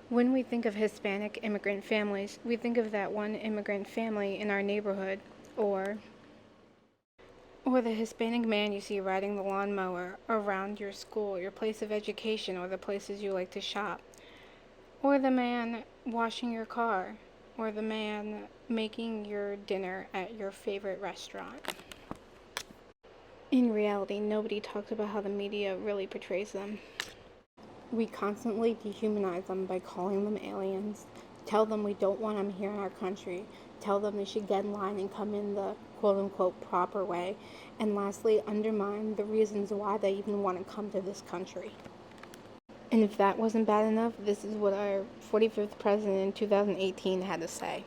When we think of Hispanic immigrant families, we think of that one immigrant family in our neighborhood, or or the Hispanic man you see riding the lawnmower around your school, your place of education, or the places you like to shop, or the man washing your car, or the man making your dinner at your favorite restaurant. In reality, nobody talks about how the media really portrays them. We constantly dehumanize them by calling them aliens, tell them we don't want them here in our country, tell them they should get in line and come in the quote unquote proper way, and lastly, undermine the reasons why they even want to come to this country. And if that wasn't bad enough, this is what our 45th president in 2018 had to say.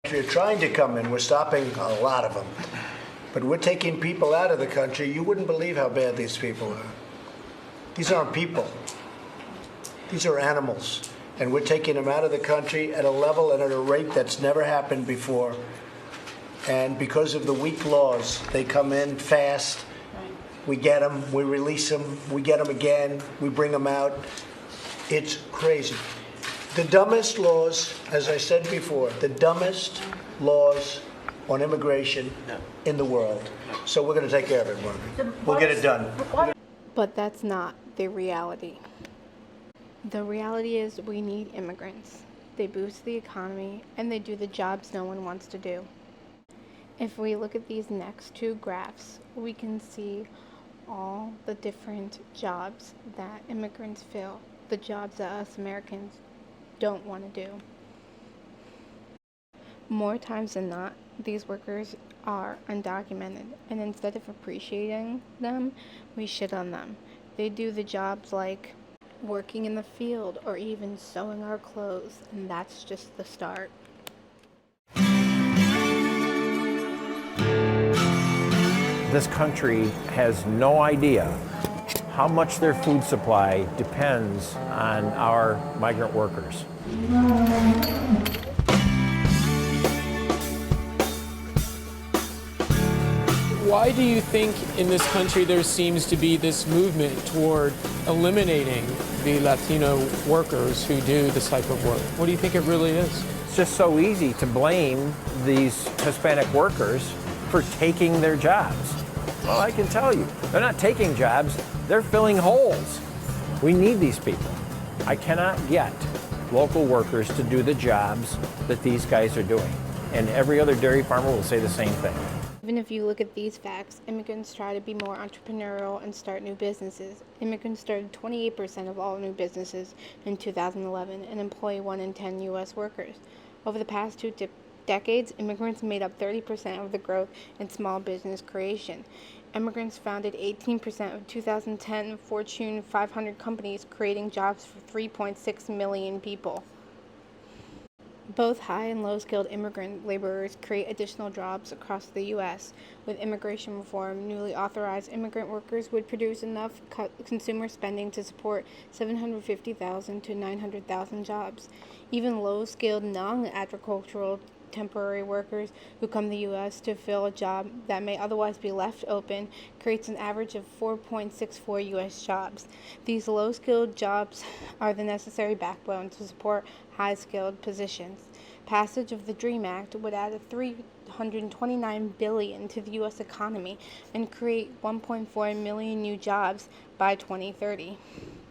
If you're trying to come in, we're stopping a lot of them. But we're taking people out of the country. You wouldn't believe how bad these people are. These aren't people. These are animals. And we're taking them out of the country at a level and at a rate that's never happened before. And because of the weak laws, they come in fast. We get them, we release them, we get them again, we bring them out. It's crazy. The dumbest laws, as I said before, the dumbest laws on immigration in the world. So we're going to take care of it, Margaret. We'll get it done. But that's not the reality. The reality is we need immigrants. They boost the economy and they do the jobs no one wants to do. If we look at these next two graphs, we can see all the different jobs that immigrants fill, the jobs that us Americans don't want to do. More times than not, these workers are undocumented, and instead of appreciating them, we shit on them. They do the jobs like working in the field or even sewing our clothes, and that's just the start. This country has no idea how much their food supply depends on our migrant workers. Why do you think in this country there seems to be this movement toward eliminating the Latino workers who do this type of work? What do you think it really is? It's just so easy to blame these Hispanic workers for taking their jobs. Well, I can tell you, they're not taking jobs, they're filling holes. We need these people. I cannot get local workers to do the jobs that these guys are doing. And every other dairy farmer will say the same thing. Even if you look at these facts, immigrants try to be more entrepreneurial and start new businesses. Immigrants started 28% of all new businesses in 2011 and employ 1 in 10 U.S. workers. Over the past two decades, immigrants made up 30% of the growth in small business creation. Immigrants founded 18% of 2010 Fortune 500 companies, creating jobs for 3.6 million people. Both high and low-skilled immigrant laborers create additional jobs across the U.S. With immigration reform, newly authorized immigrant workers would produce enough consumer spending to support 750,000 to 900,000 jobs. Even low-skilled, non-agricultural temporary workers who come to the U.S. to fill a job that may otherwise be left open creates an average of 4.64 U.S. jobs. These low-skilled jobs are the necessary backbone to support high-skilled positions. Passage of the DREAM Act would add $329 billion to the U.S. economy and create 1.4 million new jobs by 2030.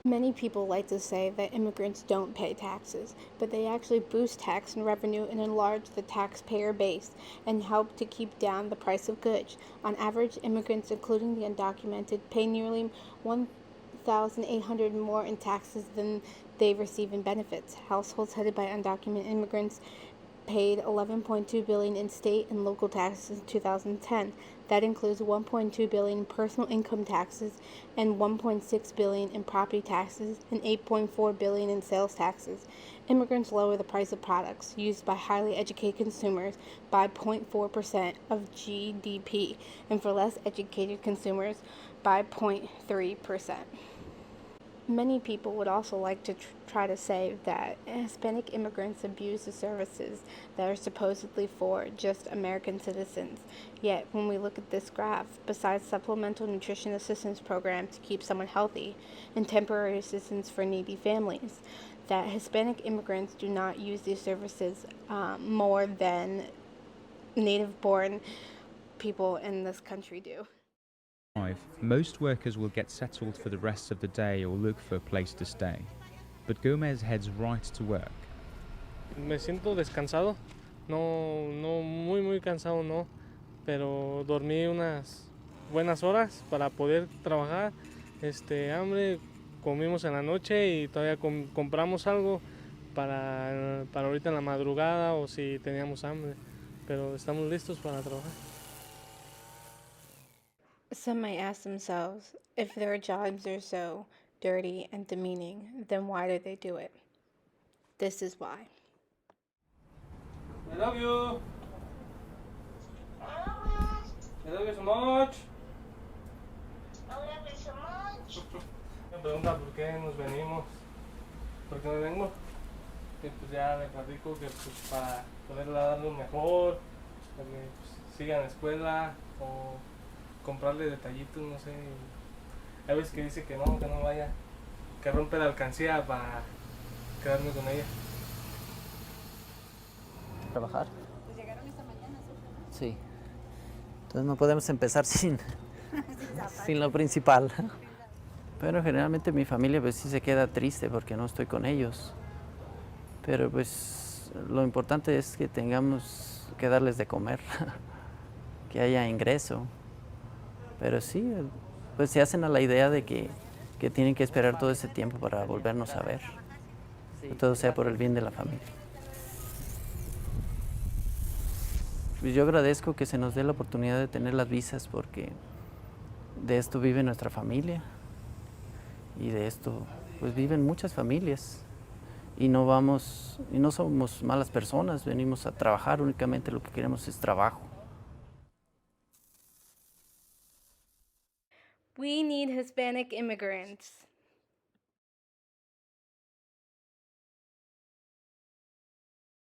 Many people like to say that immigrants don't pay taxes, but they actually boost tax and revenue and enlarge the taxpayer base and help to keep down the price of goods. On average, immigrants, including the undocumented, pay nearly $1,800 more in taxes than they receive in benefits. Households headed by undocumented immigrants paid $11.2 billion in state and local taxes in 2010. That includes $1.2 billion in personal income taxes and $1.6 billion in property taxes and $8.4 billion in sales taxes. Immigrants lower the price of products used by highly educated consumers by 0.4% of GDP, and for less educated consumers by 0.3%. Many people would also like to try to say that Hispanic immigrants abuse the services that are supposedly for just American citizens. Yet, when we look at this graph, besides supplemental nutrition assistance programs to keep someone healthy and temporary assistance for needy families, that Hispanic immigrants do not use these services more than native-born people in this country do. Most workers will get settled for the rest of the day or look for a place to stay. But Gomez heads right to work. Me siento descansado, no muy cansado no, pero dormí unas buenas horas para poder trabajar. Hambre, comimos en la noche y todavía compramos algo para ahorita en la madrugada o si teníamos hambre, pero estamos listos para trabajar. Some might ask themselves, if their jobs are so dirty and demeaning, then why do they do it? This is why. I love you. I love you so much. Me pregunta por qué nos venimos. ¿Por qué me vengo? Y pues ya le platico que pues para poderle darle un mejor, para que pues, siga en la escuela o comprarle detallitos, no sé. Hay veces que dice que no vaya, que rompe la alcancía para quedarme con ella. Trabajar. Pues llegaron esta mañana, ¿sí? Entonces no podemos empezar sin lo principal. Pero generalmente mi familia pues sí se queda triste porque no estoy con ellos. Pero pues lo importante es que tengamos que darles de comer, que haya ingreso. Pero sí, pues se hacen a la idea de que tienen que esperar todo ese tiempo para volvernos a ver. Que todo sea por el bien de la familia. Pues yo agradezco que se nos dé la oportunidad de tener las visas porque de esto vive nuestra familia y de esto pues viven muchas familias y no somos malas personas, venimos a trabajar, únicamente lo que queremos es trabajo. We need Hispanic immigrants.